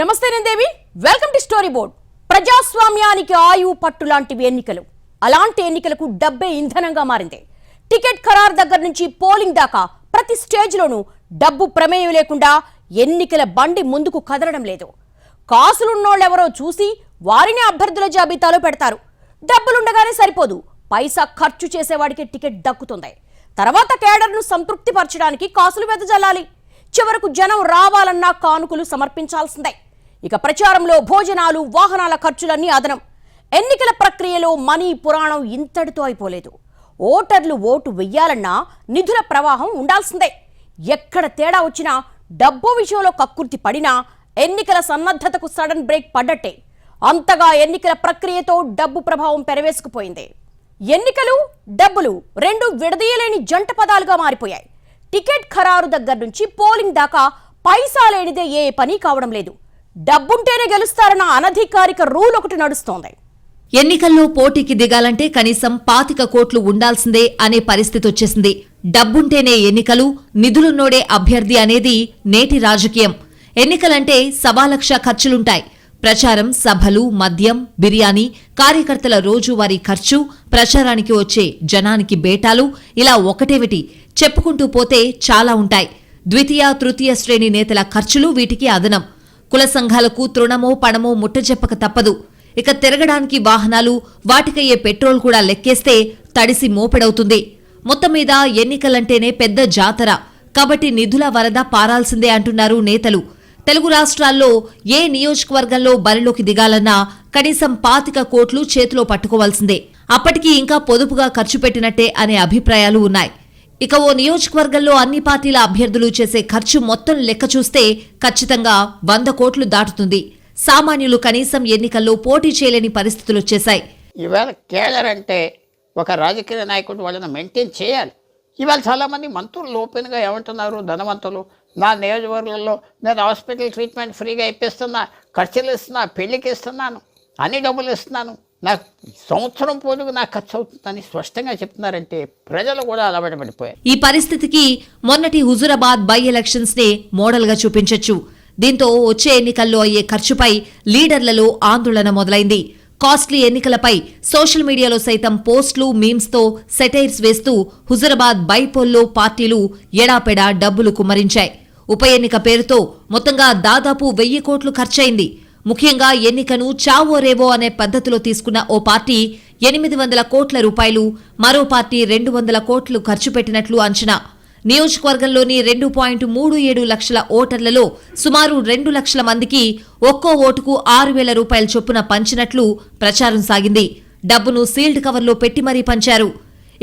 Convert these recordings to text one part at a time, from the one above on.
నమస్తే నందేవి, welcome to story board. ప్రజాస్వామ్యానికి ఆయువు పట్టు లాంటివి ఎన్నికలు. అలాంటి ఎన్నికలకు డబ్బే ఇంధనంగా మారింది. టికెట్ ఖరారు దగ్గర నుంచి పోలింగ్ దాకా ప్రతి స్టేజ్లోనూ డబ్బు ప్రమేయం లేకుండా ఎన్నికల బండి ముందుకు కదలడం లేదు. కాసులున్నోళ్ళెవరో చూసి వారిని అభ్యర్థుల జాబితాలో పెడతారు. డబ్బులుండగానే సరిపోదు, పైసా ఖర్చు చేసేవాడికి టికెట్ దక్కుతుంది. తర్వాత కేడర్ను సంతృప్తిపరచడానికి కాసులు వెదజల్లాలి. చివరకు జనం రావాలన్నా కానుకలు సమర్పించాల్సిందే. ఇక ప్రచారంలో భోజనాలు, వాహనాల ఖర్చులన్నీ అదనం. ఎన్నికల ప్రక్రియలో మనీ పురాణం ఇంతటితో అయిపోలేదు. ఓటర్లు ఓటు వెయ్యాలన్నా నిధుల ప్రవాహం ఉండాల్సిందే. ఎక్కడ తేడా వచ్చినా, డబ్బు విషయంలో కక్కుర్తి పడినా ఎన్నికల సన్నద్ధతకు సడన్ బ్రేక్ పడ్డట్టే. అంతగా ఎన్నికల ప్రక్రియతో డబ్బు ప్రభావం పెరవేసుకుపోయింది. ఎన్నికలు, డబ్బులు రెండు విడదీయలేని జంట పదాలుగా మారిపోయాయి. టికెట్ ఖరారు దగ్గర నుంచి పోలింగ్ దాకా పైసా లేనిదే ఏ పని కావడం లేదు. డబ్బుంటేనే గెలుస్తారన్న అనధికారిక రూల్ ఒకటి నడుస్తోంది. ఎన్నికల్లో పోటీకి దిగాలంటే కనీసం 25 కోట్లు ఉండాల్సిందే అనే పరిస్థితి వచ్చేసింది. డబ్బుంటేనే ఎన్నికలు, నిధులున్నోడే అభ్యర్థి అనేది నేటి రాజకీయం. ఎన్నికలంటే 1.25 లక్ష ఖర్చులుంటాయి. ప్రచారం, సభలు, మద్యం, బిర్యానీ, కార్యకర్తల రోజువారీ ఖర్చు, ప్రచారానికి వచ్చే జనానికి బేటాలు, ఇలా ఒకటేమిటి చెప్పుకుంటూ పోతే చాలా ఉంటాయి. ద్వితీయ, తృతీయ శ్రేణి నేతల ఖర్చులు వీటికి అదనం. కుల సంఘాలకు తృణమో పణమో ముట్టజెప్పక తప్పదు. ఇక తిరగడానికి వాహనాలు, వాటికయ్యే పెట్రోల్ కూడా లెక్కేస్తే తడిసి మోపెడవుతుంది. మొత్తం మీద ఎన్నికలంటేనే పెద్ద జాతర కాబట్టి నిధుల వరద పారాల్సిందే అంటున్నారు నేతలు. తెలుగు రాష్ట్రాల్లో ఏ నియోజకవర్గంలో బరిలోకి దిగాలన్నా కనీసం 25 కోట్లు చేతిలో పట్టుకోవాల్సిందే. అప్పటికి ఇంకా పొదుపుగా ఖర్చు పెట్టినట్టే అనే అభిప్రాయాలు ఉన్నాయి. ఇక ఓ నియోజకవర్గంలో అన్ని పార్టీల అభ్యర్థులు చేసే ఖర్చు మొత్తం లెక్క చూస్తే ఖచ్చితంగా 100 కోట్లు దాటుతుంది. సామాన్యులు కనీసం ఎన్నికల్లో పోటీ చేయలేని పరిస్థితులు వచ్చేశాయి. ఇవాళ కేడర్ అంటే ఒక రాజకీయ నాయకుడు వాళ్ళని మెయింటైన్ చేయాలి. ఇవాళ చాలామంది మంత్రులు ఓపెన్గా ఏమంటున్నారు, ధనవంతులు, నా నియోజకవర్గంలో నేను హాస్పిటల్ ట్రీట్మెంట్ ఫ్రీగా ఇప్పిస్తున్నా, ఖర్చులు ఇస్తున్నా, పెళ్లికి ఇస్తున్నాను, అన్ని డబ్బులు ఇస్తున్నాను, నాకు సంవత్సరం పోలుగు నాకు ఖర్చు అవుతుందని స్పష్టంగా చెప్తున్నారంటే ప్రజలు కూడా అలవాటుపడిపోయారు. ఈ పరిస్థితికి మొన్నటి హుజూరాబాద్ బై ఎలక్షన్స్ నే మోడల్ గా చూపించొచ్చు. దీంతో వచ్చే ఎన్నికల్లో అయ్యే ఖర్చుపై లీడర్లలో ఆందోళన మొదలైంది. కాస్ట్లీ ఎన్నికలపై సోషల్ మీడియాలో సైతం పోస్టులు, మీమ్స్ తో సెటైర్స్ వేస్తూ హుజూరాబాద్ బైపోల్లో పార్టీలు ఎడాపెడా డబ్బులు కుమ్మరించాయి. ఉప ఎన్నిక పేరుతో మొత్తంగా దాదాపు 1000 కోట్లు ఖర్చయింది. ముఖ్యంగా ఎన్నికను చావో రేవో అనే పద్ధతిలో తీసుకున్న ఓ పార్టీ 800 కోట్ల రూపాయలు, మరో పార్టీ 200 కోట్లు ఖర్చు పెట్టినట్లు అంచనా. నియోజకవర్గంలోని 2.37 లక్షల ఓటర్లలో సుమారు 2 లక్షల మందికి ఒక్కో ఓటుకు 6,000 రూపాయల చొప్పున పంచినట్లు ప్రచారం సాగింది. డబ్బును సీల్డ్ కవర్లో పెట్టి మరీ పంచారు.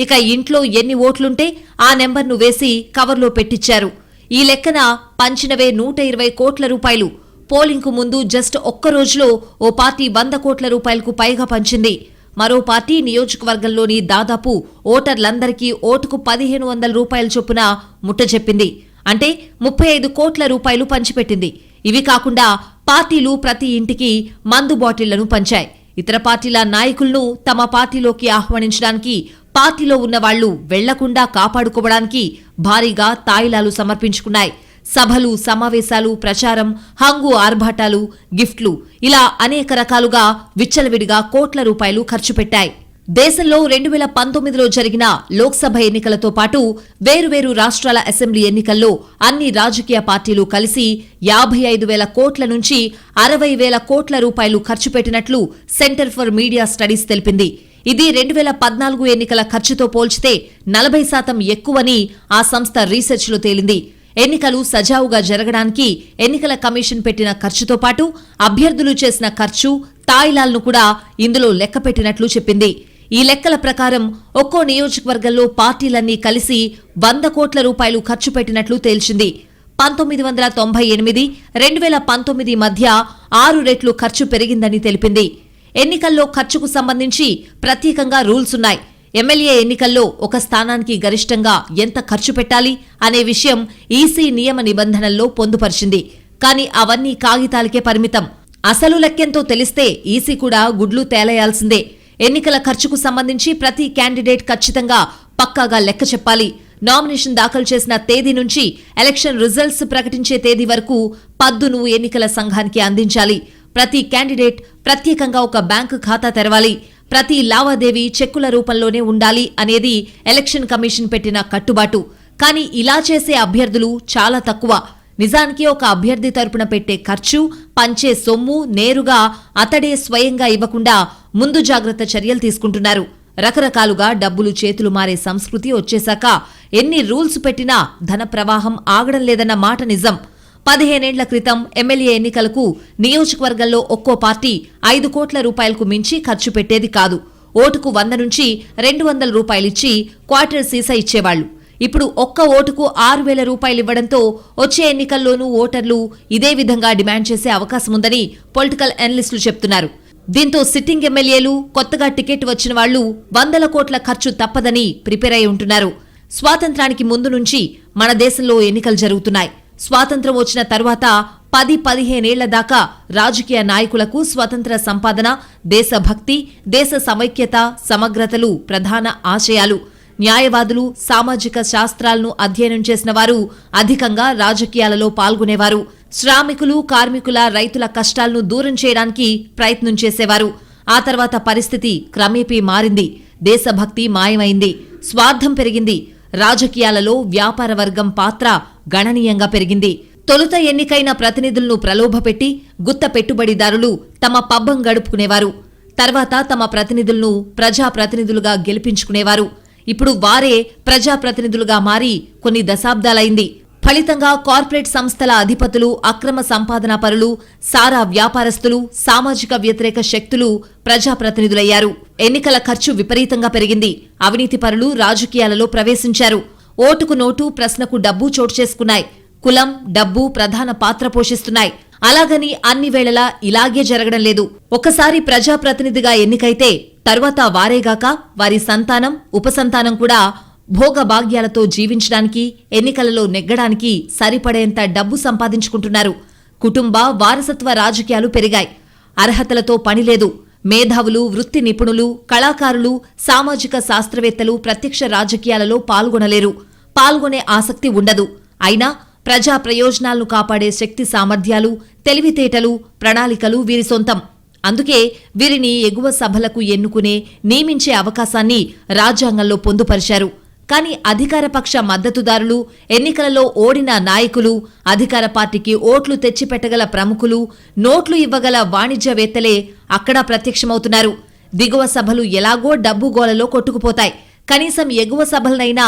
ఇక ఇంట్లో ఎన్ని ఓట్లుంటే ఆ నెంబర్ను వేసి కవర్లో పెట్టించారు. ఈ లెక్కన పంచినవే 120 కోట్ల రూపాయలు. పోలింగ్కు ముందు జస్ట్ ఒక్క రోజులో ఓ పార్టీ 100 కోట్ల రూపాయలకు పైగా పంచింది. మరో పార్టీ నియోజకవర్గంలోని దాదాపు ఓటర్లందరికీ ఓటుకు 1,500 రూపాయల చొప్పున ముట్టజెప్పింది. అంటే 35 కోట్ల రూపాయలు పంచిపెట్టింది. ఇవి కాకుండా పార్టీలు ప్రతి ఇంటికి మందు బాటిళ్లను పంచాయి. ఇతర పార్టీల నాయకులను తమ పార్టీలోకి ఆహ్వానించడానికి, పార్టీలో ఉన్న వాళ్లు వెళ్లకుండా కాపాడుకోవడానికి భారీగా తాయిలాలు సమర్పించుకున్నాయి. సభలు, సమావేశాలు, ప్రచారం, హంగు ఆర్భాటాలు, గిఫ్ట్లు, ఇలా అనేక రకాలుగా విచ్చలవిడిగా కోట్ల రూపాయలు ఖర్చు పెట్టాయి. దేశంలో 2019లో జరిగిన లోక్సభ ఎన్నికలతో పాటు వేరువేరు రాష్ట్రాల అసెంబ్లీ ఎన్నికల్లో అన్ని రాజకీయ పార్టీలు కలిసి 55,000 కోట్ల నుంచి 60,000 కోట్ల రూపాయలు ఖర్చు పెట్టినట్లు సెంటర్ ఫర్ మీడియా స్టడీస్ తెలిపింది. ఇది 2014 ఎన్నికల ఖర్చుతో పోల్చితే 40% ఎక్కువని ఆ సంస్థ రీసెర్చ్లో తేలింది. ఎన్నికలు సజావుగా జరగడానికి ఎన్నికల కమిషన్ పెట్టిన ఖర్చుతో పాటు అభ్యర్థులు చేసిన ఖర్చు, తాయిలాలను కూడా ఇందులో లెక్కపెట్టినట్లు చెప్పింది. ఈ లెక్కల ప్రకారం ఒక్కో నియోజకవర్గంలో పార్టీలన్నీ కలిసి 100 కోట్ల రూపాయలు ఖర్చు పెట్టినట్లు తేల్చింది. 1998, 2019 మధ్య 6 రెట్లు ఖర్చు పెరిగిందని తెలిపింది. ఎన్నికల్లో ఖర్చుకు సంబంధించి ప్రత్యేకంగా రూల్స్ ఉన్నాయి. ఎమ్మెల్యే ఎన్నికల్లో ఒక స్థానానికి గరిష్టంగా ఎంత ఖర్చు పెట్టాలి అనే విషయం ఈసీ నియమ నిబంధనల్లో పొందుపరిచింది. కానీ అవన్నీ కాగితాలకే పరిమితం. అసలు లెక్కెంతో తెలిస్తే ఈసీ కూడా గుడ్లు తేలయాల్సిందే. ఎన్నికల ఖర్చుకు సంబంధించి ప్రతి క్యాండిడేట్ ఖచ్చితంగా పక్కాగా లెక్క చెప్పాలి. నామినేషన్ దాఖలు చేసిన తేదీ నుంచి ఎలక్షన్ రిజల్ట్స్ ప్రకటించే తేదీ వరకు పద్దును ఎన్నికల సంఘానికి అందించాలి. ప్రతి క్యాండిడేట్ ప్రత్యేకంగా ఒక బ్యాంకు ఖాతా తెరవాలి. ప్రతి లావాదేవీ చెక్కుల రూపంలోనే ఉండాలి అనేది ఎలక్షన్ కమిషన్ పెట్టిన కట్టుబాటు. కానీ ఇలా చేసే అభ్యర్థులు చాలా తక్కువ. నిజానికి ఒక అభ్యర్థి తరపున పెట్టే ఖర్చు, పంచే సొమ్ము నేరుగా అతడే స్వయంగా ఇవ్వకుండా ముందు జాగ్రత్త చర్యలు తీసుకుంటున్నారు. రకరకాలుగా డబ్బులు చేతులు మారే సంస్కృతి వచ్చేశాక ఎన్ని రూల్స్ పెట్టినా ధన ప్రవాహం ఆగడం లేదన్న మాట నిజం. 15 ఏళ్ల క్రితం ఎమ్మెల్యే ఎన్నికలకు నియోజకవర్గంలో ఒక్కో పార్టీ 5 కోట్ల రూపాయలకు మించి ఖర్చు పెట్టేది కాదు. ఓటుకు 100 నుంచి 200 రూపాయలిచ్చి క్వార్టర్ సీసా ఇచ్చేవాళ్లు. ఇప్పుడు ఒక్క ఓటుకు 6,000 రూపాయలు ఇవ్వడంతో వచ్చే ఎన్నికల్లోనూ ఓటర్లు ఇదే విధంగా డిమాండ్ చేసే అవకాశముందని పొలిటికల్ అనలిస్టులు చెప్తున్నారు. దీంతో సిట్టింగ్ ఎమ్మెల్యేలు, కొత్తగా టికెట్ వచ్చిన వాళ్లు 100 కోట్ల ఖర్చు తప్పదని ప్రిపేర్ అయి ఉంటున్నారు. స్వాతంత్రానికి ముందు నుంచి మన దేశంలో ఎన్నికలు జరుగుతున్నాయి. స్వాతంత్రం వచ్చిన తర్వాత 10-15 ఏళ్ల దాకా రాజకీయ నాయకులకు స్వతంత్ర సంపాదన, దేశభక్తి, దేశ సమైక్యత, సమగ్రతలు ప్రధాన ఆశయాలు. న్యాయవాదులు, సామాజిక శాస్త్రాలను అధ్యయనం చేసిన వారు అధికంగా రాజకీయాలలో పాల్గొనేవారు. శ్రామికులు, కార్మికుల, రైతుల కష్టాలను దూరం చేయడానికి ప్రయత్నం చేసేవారు. ఆ తర్వాత పరిస్థితి క్రమేపీ మారింది. దేశభక్తి మాయమైంది. స్వార్థం పెరిగింది. రాజకీయాలలో వ్యాపార వర్గం పాత్ర గణనీయంగా పెరిగింది. తొలుత ఎన్నికైన ప్రతినిధులను ప్రలోభపెట్టి గుత్త పెట్టుబడిదారులు తమ పబ్బం గడుపుకునేవారు. తర్వాత తమ ప్రతినిధులను ప్రజాప్రతినిధులుగా గెలిపించుకునేవారు. ఇప్పుడు వారే ప్రజాప్రతినిధులుగా మారి కొన్ని దశాబ్దాలైంది. ఫలితంగా కార్పొరేట్ సంస్థల అధిపతులు, అక్రమ సంపాదనా పరులు, సారా వ్యాపారస్తులు, సామాజిక వ్యతిరేక శక్తులు ప్రజాప్రతినిధులయ్యారు. ఎన్నికల ఖర్చు విపరీతంగా పెరిగింది. అవినీతి పరులు రాజకీయాలలో ప్రవేశించారు. ఓటుకు నోటు, ప్రశ్నకు డబ్బు చోటు చేసుకున్నాయి. కులం, డబ్బు ప్రధాన పాత్ర పోషిస్తున్నాయి. అలాగని అన్ని వేళలా ఇలాగే జరగడం లేదు. ఒకసారి ప్రజాప్రతినిధిగా ఎన్నికైతే తరువాత వారేగాక వారి సంతానం, ఉపసంతానం కూడా భోగభాగ్యాలతో జీవించడానికి, ఎన్నికలలో నెగ్గడానికి సరిపడేంత డబ్బు సంపాదించుకుంటున్నారు. కుటుంబ, వారసత్వ రాజకీయాలు పెరిగాయి. అర్హతలతో పనిలేదు. మేధావులు, వృత్తి నిపుణులు, కళాకారులు, సామాజిక శాస్త్రవేత్తలు ప్రత్యక్ష రాజకీయాలలో పాల్గొనలేరు. పాల్గొనే ఆసక్తి ఉండదు. అయినా ప్రజా ప్రయోజనాలను కాపాడే శక్తి సామర్థ్యాలు, తెలివితేటలు, ప్రణాళికలు వీరి సొంతం. అందుకే వీరిని ఎగువ సభలకు ఎన్నుకునే, నియమించే అవకాశాన్ని రాజ్యాంగంలో పొందుపరిచారు. కానీ అధికారపక్ష మద్దతుదారులు, ఎన్నికలలో ఓడిన నాయకులు, అధికార పార్టీకి ఓట్లు తెచ్చిపెట్టగల ప్రముఖులు, నోట్లు ఇవ్వగల వాణిజ్యవేత్తలే అక్కడా ప్రత్యక్షమవుతున్నారు. దిగువ సభలు ఎలాగో డబ్బు గోలలో కొట్టుకుపోతాయి. కనీసం ఎగువ సభలనైనా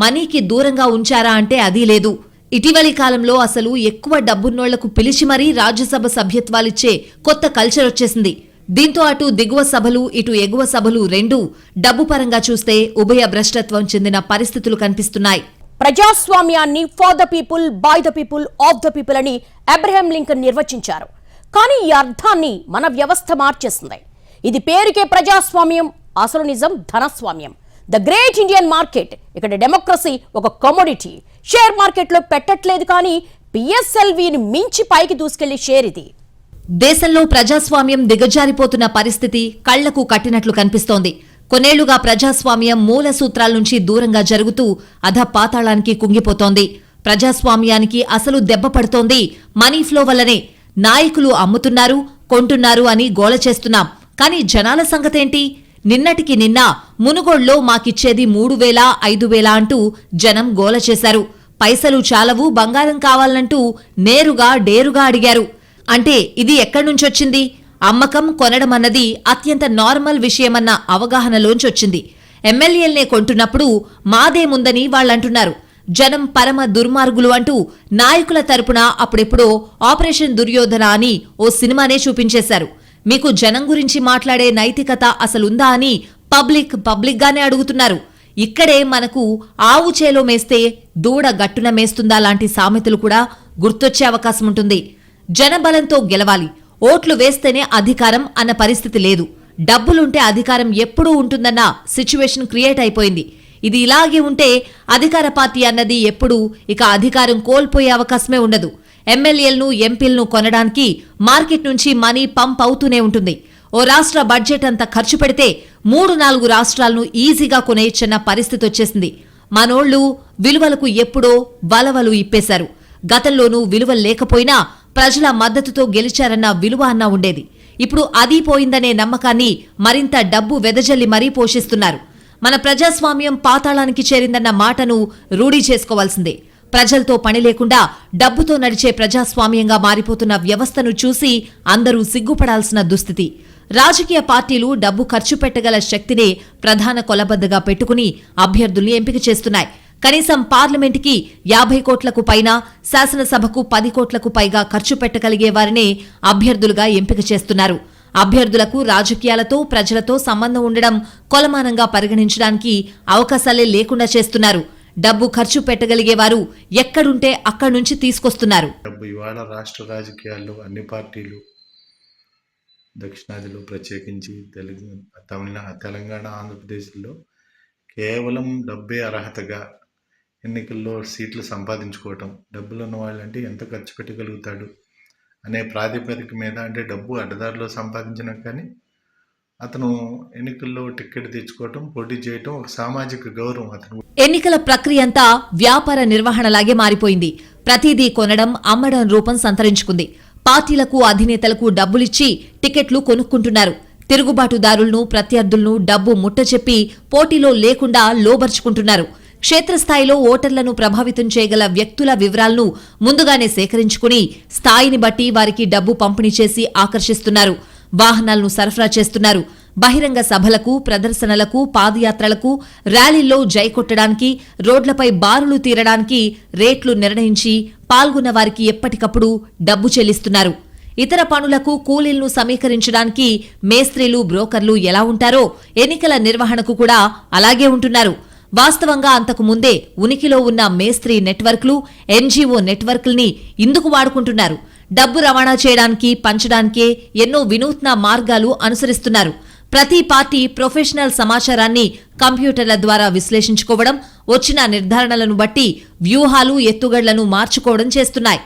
మనీకి దూరంగా ఉంచారా అంటే అదీ లేదు. ఇటీవలి కాలంలో అసలు ఎక్కువ డబ్బున్నోళ్లకు పిలిచి మరీ రాజ్యసభ సభ్యత్వాలిచ్చే కొత్త కల్చర్ వచ్చేసింది. దీంతో అటు దిగువ సభలు, ఇటు ఎగువ సభలు రెండూ డబ్బు పరంగా చూస్తే ఉభయ భ్రష్టత్వం చెందిన పరిస్థితులు కనిపిస్తున్నాయి. ప్రజాస్వామ్యాన్ని for the people, by the people, of the people అని అబ్రహాం లింకన్ నిర్వచించారు. కానీ ఈ అర్థాన్ని మన వ్యవస్థ మార్చేస్తుంది. ఇది పేరుకే ప్రజాస్వామ్యం, అసలు నిజం ధనస్వామ్యం. The great Indian market. ఇక్కడ డెమోక్రసీ ఒక కమోడిటీ. షేర్ మార్కెట్లో పెట్టట్లేదు, కానీ పిఎస్ఎల్విని మించి పైకి దూసుకెళ్లి షేర్ ఇది. దేశంలో ప్రజాస్వామ్యం దిగజారిపోతున్న పరిస్థితి కళ్లకు కట్టినట్లు కనిపిస్తోంది. కొన్నేళ్లుగా ప్రజాస్వామ్యం మూల సూత్రాల నుంచి దూరంగా జరుగుతూ అధపాతాళానికి కుంగిపోతోంది. ప్రజాస్వామ్యానికి అసలు దెబ్బ పడుతోంది మనీ ఫ్లో వల్లనే. నాయకులు అమ్ముతున్నారు, కొంటున్నారు అని గోల చేస్తున్నాం. కానీ జనాల సంగతేంటి? నిన్నటికి నిన్న మునుగోడ్లో మాకిచ్చేది 3,000, 5,000 అంటూ జనం గోల చేశారు. పైసలు చాలవు, బంగారం కావాలంటూ నేరుగా డేరుగా అడిగారు. అంటే ఇది ఎక్కడ్నుంచొచ్చింది? అమ్మకం, కొనడం అన్నది అత్యంత నార్మల్ విషయమన్న అవగాహనలోంచొచ్చింది. ఎమ్మెల్యేల్నే కొంటున్నప్పుడు మాదేముందని వాళ్ళంటున్నారు. జనం పరమ దుర్మార్గులు అంటూ నాయకుల తరపున అప్పుడెప్పుడో ఆపరేషన్ దుర్యోధన అని ఓ సినిమానే చూపించేశారు. మీకు జనం గురించి మాట్లాడే నైతికత అసలుందా అని పబ్లిక్గానే అడుగుతున్నారు. ఇక్కడే మనకు ఆవు చేలో మేస్తే దూడ గట్టున మేస్తుందా లాంటి సామెతలు కూడా గుర్తొచ్చే అవకాశం ఉంటుంది. జనబలంతో గెలవాలి, ఓట్లు వేస్తేనే అధికారం అన్న పరిస్థితి లేదు. డబ్బులుంటే అధికారం ఎప్పుడూ ఉంటుందన్న సిచ్యువేషన్ క్రియేట్ అయిపోయింది. ఇది ఇలాగే ఉంటే అధికార పార్టీ అన్నది ఎప్పుడూ ఇక అధికారం కోల్పోయే అవకాశమే ఉండదు. ఎమ్మెల్యేలను, ఎంపీలను కొనడానికి మార్కెట్ నుంచి మనీ పంప్ అవుతూనే ఉంటుంది. ఓ రాష్ట్ర బడ్జెట్ అంతా ఖర్చు పెడితే 3-4 రాష్ట్రాలను ఈజీగా కొనేయచ్చన్న పరిస్థితి వచ్చేసింది. మనోళ్లు విలువలకు ఎప్పుడో వలవలు ఇప్పేశారు. గతంలోనూ విలువలు లేకపోయినా ప్రజల మద్దతుతో గెలిచారన్న విలువ అన్నా ఉండేది. ఇప్పుడు అది పోయిందనే నమ్మకాన్ని మరింత డబ్బు వెదజల్లి మరీ పోషిస్తున్నారు. మన ప్రజాస్వామ్యం పాతాళానికి చేరిందన్న మాటను రూఢీ చేసుకోవాల్సిందే. ప్రజలతో పని లేకుండా డబ్బుతో నడిచే ప్రజాస్వామ్యంగా మారిపోతున్న వ్యవస్థను చూసి అందరూ సిగ్గుపడాల్సిన దుస్థితి. రాజకీయ పార్టీలు డబ్బు ఖర్చు పెట్టగల శక్తినే ప్రధాన కొలబద్దగా పెట్టుకుని అభ్యర్థుల్ని ఎంపిక చేస్తున్నాయి. కనీసం పార్లమెంటుకి 50 కోట్లకు పైన, శాసనసభకు 10 కోట్లకు పైగా ఖర్చు పెట్టగలిగే వారినే అభ్యర్థులుగా ఎంపిక చేస్తున్నారు. అభ్యర్థులకు రాజకీయాలతో, ప్రజలతో సంబంధం ఉండడం కొలమానంగా పరిగణించడానికి అవకాశాలే లేకుండా చేస్తున్నారు. డబ్బు ఖర్చు పెట్టగలిగేవారు ఎక్కడుంటే అక్కడి నుంచి తీసుకొస్తున్నారు. డబ్బు ఇవాళ రాష్ట్ర రాజకీయాల్లో అన్ని పార్టీలు, దక్షిణాదిలో ప్రత్యేకించి తెలంగాణ, ఆంధ్రప్రదేశ్లో కేవలం డబ్బే అర్హతగా ఎన్నికల్లో సీట్లు సంపాదించుకోవటం. డబ్బులు ఉన్న వాళ్ళంటే ఎంత ఖర్చు పెట్టగలుగుతాడు అనే ప్రాతిపదిక మీద, అంటే డబ్బు అడ్డదారిలో సంపాదించినా కానీ అతను ఎన్నికల్లో టికెట్ తెచ్చుకోవటం, పోటీ చేయటం ఒక సామాజిక గౌరవం అతను. ఎన్నికల ప్రక్రియ అంతా వ్యాపార నిర్వహణలాగే మారిపోయింది. ప్రతిదీ కొనడం, అమ్మడం రూపం సంతరించుకుంది. పార్టీలకు, అధినేతలకు డబ్బులిచ్చి టికెట్లు కొనుక్కుంటున్నారు. తిరుగుబాటుదారులను, ప్రత్యర్థులను డబ్బు ముట్టచెప్పి పోటీలో లేకుండా లోబర్చుకుంటున్నారు. క్షేత్రస్థాయిలో ఓటర్లను ప్రభావితం చేయగల వ్యక్తుల వివరాలను ముందుగానే సేకరించుకుని స్థాయిని బట్టి వారికి డబ్బు పంపిణీ చేసి ఆకర్షిస్తున్నారు. వాహనాలను సరఫరా చేస్తున్నారు. బహిరంగ సభలకు, ప్రదర్శనలకు, పాదయాత్రలకు, ర్యాలీల్లో జైకొట్టడానికి, రోడ్లపై బారులు తీరడానికి రేట్లు నిర్ణయించి పాల్గొన్న వారికి ఎప్పటికప్పుడు డబ్బు చెల్లిస్తున్నారు. ఇతర పనులకు కూలీలను సమీకరించడానికి మేస్త్రీలు, బ్రోకర్లు ఎలా ఉంటారో ఎన్నికల నిర్వహణకు కూడా అలాగే ఉంటున్నారు. వాస్తవంగా అంతకు ముందే ఉనికిలో ఉన్న మేస్త్రీ నెట్వర్క్లు, ఎన్జీఓ నెట్వర్క్ల్ని ఇందుకు వాడుకుంటున్నారు. డబ్బు రవాణా చేయడానికి, పంచడానికే ఎన్నో వినూత్న మార్గాలు అనుసరిస్తున్నారు. ప్రతి పార్టీ ప్రొఫెషనల్ సమాచారాన్ని కంప్యూటర్ల ద్వారా విశ్లేషించుకోవడం, వచ్చిన నిర్ధారణలను బట్టి వ్యూహాలు, ఎత్తుగడలను మార్చుకోవడం చేస్తున్నాయి.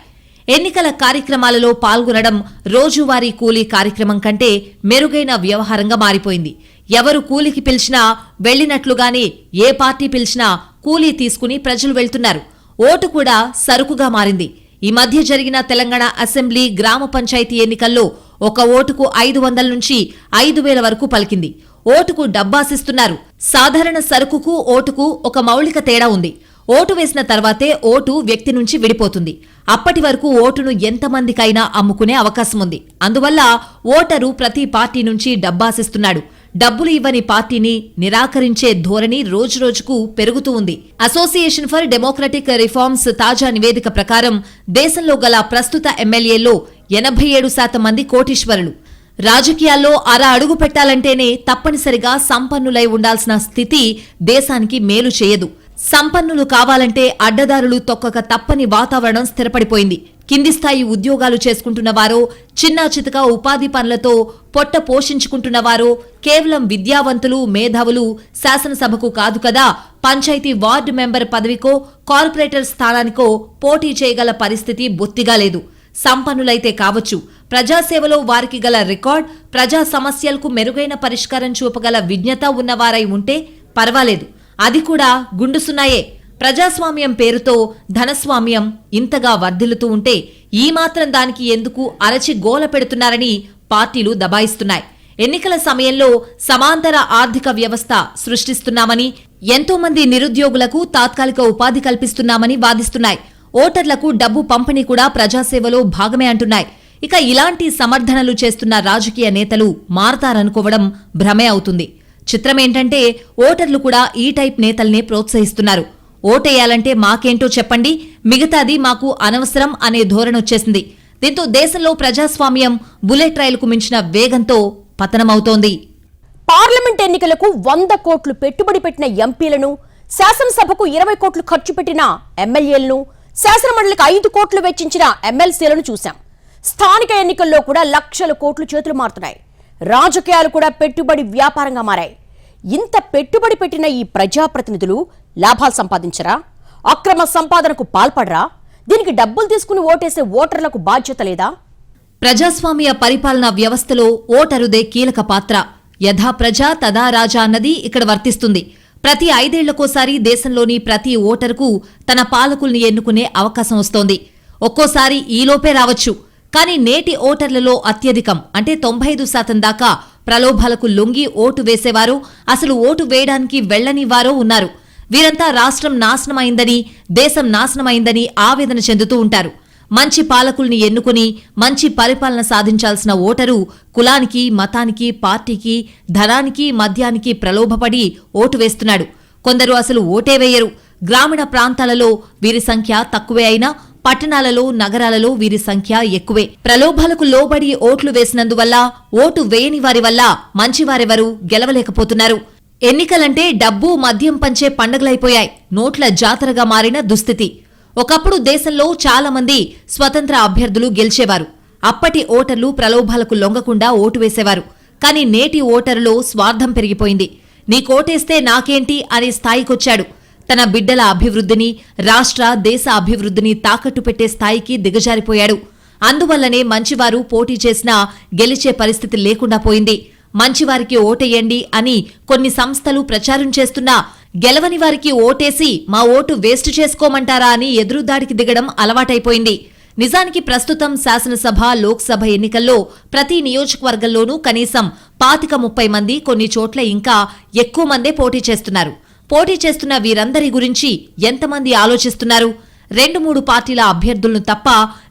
ఎన్నికల కార్యక్రమాలలో పాల్గొనడం రోజువారీ కూలీ కార్యక్రమం కంటే మెరుగైన వ్యవహారంగా మారిపోయింది. ఎవరు కూలీకి పిలిచినా వెళ్లినట్లుగానే ఏ పార్టీ పిలిచినా కూలీ తీసుకుని ప్రజలు వెళ్తున్నారు. ఓటు కూడా సరుకుగా మారింది. ఈ మధ్య జరిగిన తెలంగాణ అసెంబ్లీ, గ్రామ పంచాయతీ ఎన్నికల్లో ఒక ఓటుకు 500 నుంచి 5000 వరకు పలికింది. ఓటుకు డబ్బాసిస్తున్నారు. సాధారణ సరుకుకు, ఓటుకు ఒక మౌలిక తేడా ఉంది. ఓటు వేసిన తర్వాతే ఓటు వ్యక్తి నుంచి విడిపోతుంది. అప్పటి వరకు ఓటును ఎంతమందికైనా అమ్ముకునే అవకాశం ఉంది. అందువల్ల ఓటరు ప్రతి పార్టీ నుంచి డబ్బాసిస్తున్నాడు. డబ్బులు ఇవ్వని పార్టీని నిరాకరించే ధోరణి రోజురోజుకు పెరుగుతూ ఉంది. అసోసియేషన్ ఫర్ డెమోక్రటిక్ రిఫార్మ్స్ తాజా నివేదిక ప్రకారం దేశంలో గల ప్రస్తుత ఎమ్మెల్యేల్లో 87% మంది కోటీశ్వరులు. రాజకీయాల్లో అడుగు పెట్టాలంటేనే తప్పనిసరిగా సంపన్నులై ఉండాల్సిన స్థితి దేశానికి మేలు చేయదు. సంపన్నులు కావాలంటే అడ్డదారులు తొక్కక తప్పని వాతావరణం స్థిరపడిపోయింది. కింది స్థాయి ఉద్యోగాలు చేసుకుంటున్నవారో, చిన్నా చితక ఉపాధి పనులతో పొట్ట పోషించుకుంటున్నవారో, కేవలం విద్యావంతులు, మేధావులు శాసనసభకు కాదు కదా, పంచాయతీ వార్డు మెంబర్ పదవికో, కార్పొరేటర్ స్థానానికో పోటీ చేయగల పరిస్థితి బొత్తిగా లేదు. సంపన్నులైతే కావచ్చు, ప్రజాసేవలో వారికి గల రికార్డ్, ప్రజా సమస్యలకు మెరుగైన పరిష్కారం చూపగల విజ్ఞత ఉన్నవారై ఉంటే పర్వాలేదు. అది కూడా గుండుసున్నాయే. ప్రజాస్వామ్యం పేరుతో ధనస్వామ్యం ఇంతగా వర్ధిల్లుతూ ఉంటే ఈ మాత్రం దానికి ఎందుకు అరచి గోల పెడుతున్నారని పార్టీలు దబాయిస్తున్నాయి. ఎన్నికల సమయంలో సమాంతర ఆర్థిక వ్యవస్థ సృష్టిస్తున్నామని, ఎంతో మంది నిరుద్యోగులకు తాత్కాలిక ఉపాధి కల్పిస్తున్నామని వాదిస్తున్నాయి. ఓటర్లకు డబ్బు పంపిణీ కూడా ప్రజాసేవలో భాగమే అంటున్నాయి. ఇక ఇలాంటి సమర్థనలు చేస్తున్న రాజకీయ నేతలు మారతారనుకోవడం భ్రమే అవుతుంది. చిత్రమేంటంటే ఓటర్లు కూడా ఈ టైప్ నేతల్నే ప్రోత్సహిస్తున్నారు. ఓటేయాలంటే మాకేంటో చెప్పండి, మిగతాది మాకు అనవసరం అనే ధోరణొచ్చేసింది. దీంతో దేశంలో ప్రజాస్వామ్యం బుల్లెట్ రైలుకు మించిన వేగంతో పతనమవుతోంది. పార్లమెంట్ ఎన్నికలకు 100 కోట్లు పెట్టుబడి పెట్టిన ఎంపీలను, శాసనసభకు 20 కోట్లు ఖర్చు పెట్టిన ఎమ్మెల్యేలను, శాసనమండలికి 5 కోట్లు వెచ్చించిన ఎమ్మెల్సీలను చూశాం. స్థానిక ఎన్నికల్లో కూడా లక్షల కోట్లు చేతులు మారుతున్నాయి. రాజకీయాలు కూడా పెట్టుబడి వ్యాపారంగా మారాయి. ఇంత పెట్టుబడి పెట్టిన ఈ ప్రజాప్రతినిధులు లాభాలు సంపాదించరా? అక్రమ సంపాదనకు పాల్పడరా? దీనికి డబ్బులు తీసుకుని ఓటేసే ఓటర్లకు బాధ్యత లేదా? ప్రజాస్వామ్య పరిపాలనా వ్యవస్థలో ఓటరుదే కీలక పాత్ర. యథా ప్రజా తదా రాజా అన్నది ఇక్కడ వర్తిస్తుంది. ప్రతి 5 ఏళ్లకోసారి దేశంలోని ప్రతి ఓటరుకు తన పాలకుల్ని ఎన్నుకునే అవకాశం వస్తోంది. ఒక్కోసారి ఈలోపే రావచ్చు. కానీ నేటి ఓటర్లలో అత్యధికం అంటే 95% దాకా ప్రలోభాలకు లొంగి ఓటు వేసేవారో, అసలు ఓటు వేయడానికి వెళ్లనివారో ఉన్నారు. వీరంతా రాష్ట్రం నాశనమైందని, దేశం నాశనమైందని ఆవేదన చెందుతూ ఉంటారు. మంచి పాలకుల్ని ఎన్నుకుని మంచి పరిపాలన సాధించాల్సిన ఓటరు కులానికి, మతానికి, పార్టీకి, ధనానికి, మద్యానికి ప్రలోభపడి ఓటు వేస్తున్నాడు. కొందరు అసలు ఓటే వేయరు. గ్రామీణ ప్రాంతాలలో వీరి సంఖ్య తక్కువే అయినా పట్టణాలలో, నగరాలలో వీరి సంఖ్య ఎక్కువే. ప్రలోభాలకు లోబడి ఓట్లు వేసినందువల్ల, ఓటు వేయని వారి వల్ల మంచివారెవరూ గెలవలేకపోతున్నారు. ఎన్నికలంటే డబ్బు, మద్యం పంచే పండగలైపోయాయి. నోట్ల జాతరగా మారిన దుస్థితి. ఒకప్పుడు దేశంలో చాలా మంది స్వతంత్ర అభ్యర్థులు గెలిచేవారు. అప్పటి ఓటర్లు ప్రలోభాలకు లొంగకుండా ఓటు వేసేవారు. కానీ నేటి ఓటరులో స్వార్థం పెరిగిపోయింది. నీకోటేస్తే నాకేంటి అనే స్థాయికొచ్చాడు. తన బిడ్డల అభివృద్ధిని, రాష్ట్ర, దేశ అభివృద్ధిని తాకట్టు పెట్టే స్థాయికి దిగజారిపోయాడు. అందువల్లనే మంచివారు పోటీ చేసినా గెలిచే పరిస్థితి లేకుండా పోయింది. మంచివారికి ఓటేయండి అని కొన్ని సంస్థలు ప్రచారం చేస్తున్నా గెలవని వారికి ఓటేసి మా ఓటు వేస్ట్ చేసుకోమంటారా అని ఎదురుదాడికి దిగడం అలవాటైపోయింది. నిజానికి ప్రస్తుతం శాసనసభ, లోక్సభ ఎన్నికల్లో ప్రతి నియోజకవర్గంలోనూ కనీసం 25-30 మంది, కొన్ని చోట్ల ఇంకా ఎక్కువ మందే పోటీ చేస్తున్నారు. పోటీ చేస్తున్న వీరందరి గురించి ఎంతమంది ఆలోచిస్తున్నారు? 2-3 పార్టీల అభ్యర్థులను తప్ప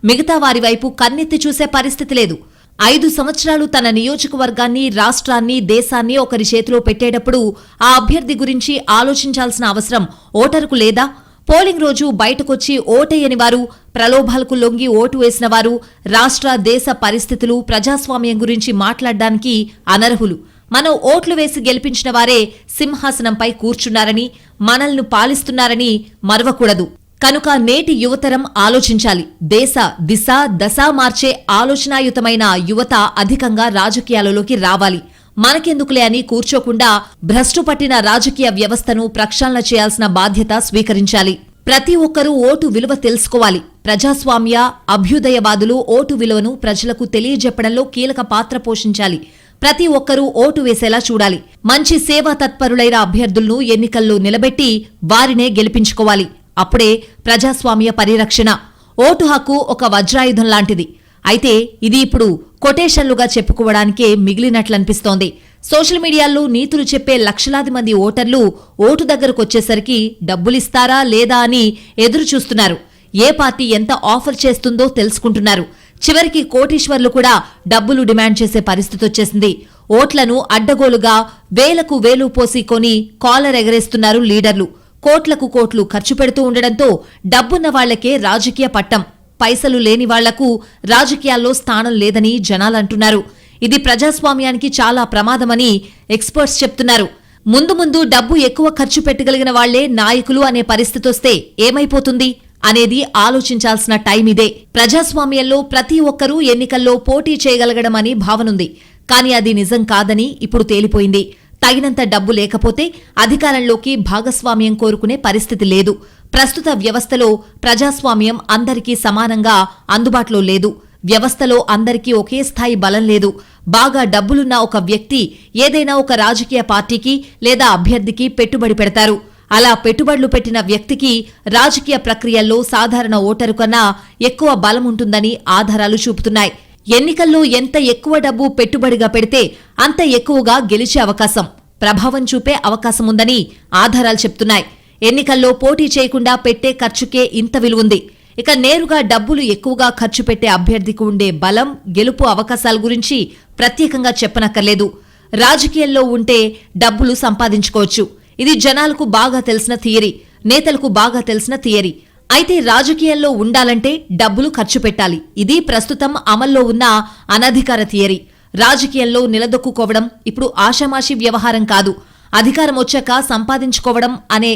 మిగతా వారి వైపు కన్నెత్తి చూసే పరిస్థితి లేదు. 5 సంవత్సరాలు తన నియోజకవర్గాన్ని, రాష్ట్రాన్ని, దేశాన్ని ఒకరి చేతిలో పెట్టేటప్పుడు ఆ అభ్యర్థి గురించి ఆలోచించాల్సిన అవసరం ఓటరుకు లేదా? పోలింగ్ రోజు బయటకొచ్చి ఓటేయని వారు, ప్రలోభాలకు లొంగి ఓటు వేసిన వారు రాష్ట్ర, దేశ పరిస్థితులు, ప్రజాస్వామ్యం గురించి మాట్లాడడానికి అనర్హులు. మనం ఓట్లు వేసి గెలిపించిన వారే సింహాసనంపై కూర్చున్నారని, మనల్ని పాలిస్తున్నారని మరవకూడదు. కనుక నేటి యువతరం ఆలోచించాలి. దేశ దిశ, దశ మార్చే ఆలోచనాయుతమైన యువత అధికంగా రాజకీయాలలోకి రావాలి. మనకెందుకులే అని కూర్చోకుండా భ్రష్టు పట్టిన రాజకీయ వ్యవస్థను ప్రక్షాళన చేయాల్సిన బాధ్యత స్వీకరించాలి. ప్రతి ఒక్కరూ ఓటు విలువ తెలుసుకోవాలి. ప్రజాస్వామ్య అభ్యుదయవాదులు ఓటు విలువను ప్రజలకు తెలియజెప్పడంలో కీలక పాత్ర పోషించాలి. ప్రతి ఒక్కరూ ఓటు వేసేలా చూడాలి. మంచి సేవా తత్పరులైన అభ్యర్థులను ఎన్నికల్లో నిలబెట్టి వారినే గెలిపించుకోవాలి. అప్పుడే ప్రజాస్వామ్య పరిరక్షణ. ఓటు హక్కు ఒక వజ్రాయుధం లాంటిది. అయితే ఇది ఇప్పుడు కొటేషన్లుగా చెప్పుకోవడానికే మిగిలినట్లనిపిస్తోంది. సోషల్ మీడియాలో నీతులు చెప్పే లక్షలాది మంది ఓటర్లు ఓటు దగ్గరకొచ్చేసరికి డబ్బులిస్తారా లేదా అని ఎదురు చూస్తున్నారు. ఏ పార్టీ ఎంత ఆఫర్ చేస్తుందో తెలుసుకుంటున్నారు. చివరికి కోటీశ్వర్లు కూడా డబ్బులు డిమాండ్ చేసే పరిస్థితి వచ్చేసింది. ఓట్లను అడ్డగోలుగా వేలకు వేలు పోసి కొని కాలర్ ఎగరేస్తున్నారు లీడర్లు. కోట్లకు కోట్లు ఖర్చు పెడుతూ ఉండడంతో డబ్బున్న వాళ్లకే రాజకీయ పట్టం, పైసలు లేని వాళ్లకు రాజకీయాల్లో స్థానం లేదని జనాలంటున్నారు. ఇది ప్రజాస్వామ్యానికి చాలా ప్రమాదమని ఎక్స్పర్ట్స్ చెప్తున్నారు. ముందు ముందు డబ్బు ఎక్కువ ఖర్చు పెట్టగలిగిన వాళ్లే నాయకులు అనే పరిస్థితొస్తే ఏమైపోతుంది అనేది ఆలోచించాల్సిన టైం ఇదే. ప్రజాస్వామ్యంలో ప్రతి ఒక్కరూ ఎన్నికల్లో పోటీ చేయగలగడమని భావనుంది. కానీ అది నిజం కాదని ఇప్పుడు తేలిపోయింది. తగినంత డబ్బు లేకపోతే అధికారంలోకి భాగస్వామ్యం కోరుకునే పరిస్థితి లేదు. ప్రస్తుత వ్యవస్థలో ప్రజాస్వామ్యం అందరికీ సమానంగా అందుబాటులో లేదు. వ్యవస్థలో అందరికీ ఒకే స్థాయి బలం లేదు. బాగా డబ్బులున్న ఒక వ్యక్తి ఏదైనా ఒక రాజకీయ పార్టీకి లేదా అభ్యర్థికి పెట్టుబడి పెడతారు. అలా పెట్టుబడులు పెట్టిన వ్యక్తికి రాజకీయ ప్రక్రియల్లో సాధారణ ఓటరు కన్నా ఎక్కువ బలం ఉంటుందని ఆధారాలు చూపుతున్నాయి. ఎన్నికల్లో ఎంత ఎక్కువ డబ్బు పెట్టుబడిగా పెడితే అంత ఎక్కువగా గెలిచే అవకాశం, ప్రభావం చూపే అవకాశముందని ఆధారాలు చెప్తున్నాయి. ఎన్నికల్లో పోటీ చేయకుండా పెట్టే ఖర్చుకే ఇంత విలువుంది. ఇక నేరుగా డబ్బులు ఎక్కువగా ఖర్చు పెట్టే అభ్యర్థికి ఉండే బలం, గెలుపు అవకాశాల గురించి ప్రత్యేకంగా చెప్పనక్కర్లేదు. రాజకీయాల్లో ఉంటే డబ్బులు సంపాదించుకోవచ్చు. ఇది జనాలకు బాగా తెలిసిన థియరీ, నేతలకు బాగా తెలిసిన థియరీ. అయితే రాజకీయాల్లో ఉండాలంటే డబ్బులు ఖర్చు పెట్టాలి. ఇది ప్రస్తుతం అమల్లో ఉన్న అనధికార థియరీ. రాజకీయాల్లో నిలదొక్కుకోవడం ఇప్పుడు ఆషామాషి వ్యవహారం కాదు. అధికారం వచ్చాక సంపాదించుకోవడం అనే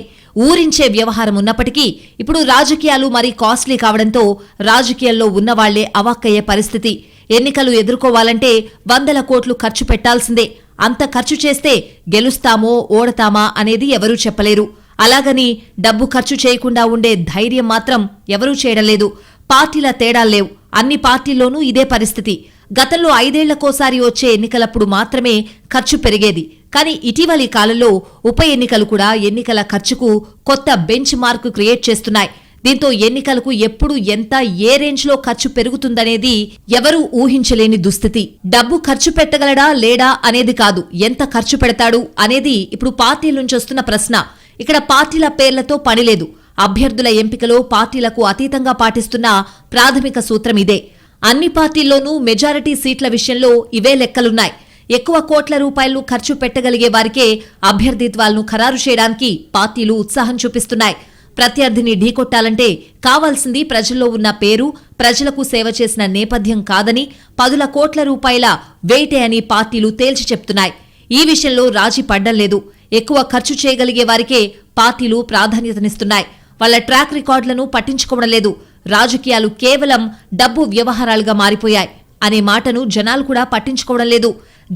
ఊరించే వ్యవహారం ఉన్నప్పటికీ ఇప్పుడు రాజకీయాలు మరీ కాస్ట్లీ కావడంతో రాజకీయాల్లో ఉన్నవాళ్లే అవాక్కయ్యే పరిస్థితి. ఎన్నికలు ఎదుర్కోవాలంటే 100 కోట్లు ఖర్చు పెట్టాల్సిందే. అంత ఖర్చు చేస్తే గెలుస్తామో ఓడతామా అనేది ఎవరూ చెప్పలేరు. అలాగని డబ్బు ఖర్చు చేయకుండా ఉండే ధైర్యం మాత్రం ఎవరూ చేయడం లేదు. పార్టీల తేడాల్లేవు. అన్ని పార్టీల్లోనూ ఇదే పరిస్థితి. గతంలో 5 ఏళ్లకోసారి వచ్చే ఎన్నికలప్పుడు మాత్రమే ఖర్చు పెరిగేది. కానీ ఇటీవలి కాలంలో ఉప ఎన్నికలు కూడా ఎన్నికల ఖర్చుకు కొత్త బెంచ్ మార్క్ క్రియేట్ చేస్తున్నాయి. దీంతో ఎన్నికలకు ఎప్పుడు ఎంత ఏ రేంజ్లో ఖర్చు పెరుగుతుందనేది ఎవరూ ఊహించలేని దుస్థితి. డబ్బు ఖర్చు పెట్టగలడా లేడా అనేది కాదు, ఎంత ఖర్చు పెడతాడు అనేది ఇప్పుడు పార్టీల నుంచి వస్తున్న ప్రశ్న. ఇక్కడ పార్టీల పేర్లతో పనిలేదు. అభ్యర్థుల ఎంపికలో పార్టీలకు అతీతంగా పాటిస్తున్న ప్రాథమిక సూత్రం ఇదే. అన్ని పార్టీల్లోనూ మెజారిటీ సీట్ల విషయంలో ఇవే లెక్కలున్నాయి. ఎక్కువ కోట్ల రూపాయలు ఖర్చు పెట్టగలిగే వారికే అభ్యర్థిత్వాలను ఖరారు చేయడానికి పార్టీలు ఉత్సాహం చూపిస్తున్నాయి. ప్రత్యర్థిని ఢీకొట్టాలంటే కావాల్సింది ప్రజల్లో ఉన్న పేరు, ప్రజలకు సేవ చేసిన నేపథ్యం కాదని, 10 కోట్ల రూపాయల వెయిటే అని పార్టీలు తేల్చి చెప్తున్నాయి. ఈ విషయంలో రాజీ పడ్డం లేదు. ఎక్కువ ఖర్చు చేయగలిగే వారికే పార్టీలు ప్రాధాన్యతనిస్తున్నాయి. వాళ్ల ట్రాక్ రికార్డులను పట్టించుకోవడం లేదు. రాజకీయాలు కేవలం డబ్బు వ్యవహారాలుగా మారిపోయాయి అనే మాటను జనాలు కూడా పట్టించుకోవడం లేదు.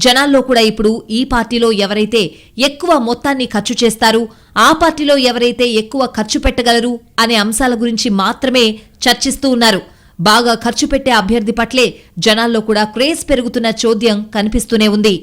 జనాల్లో కూడా ఇప్పుడు ఈ పార్టీలో ఎవరైతే ఎక్కువ మొత్తాన్ని ఖర్చు చేస్తారు, ఆ పార్టీలో ఎవరైతే ఎక్కువ ఖర్చు పెట్టగలరు అనే అంశాల గురించి మాత్రమే చర్చిస్తూ ఉన్నారు. బాగా ఖర్చు పెట్టే అభ్యర్థి పట్లే జనాల్లో కూడా క్రేజ్ పెరుగుతున్న చోద్యం కనిపిస్తూనే ఉంది.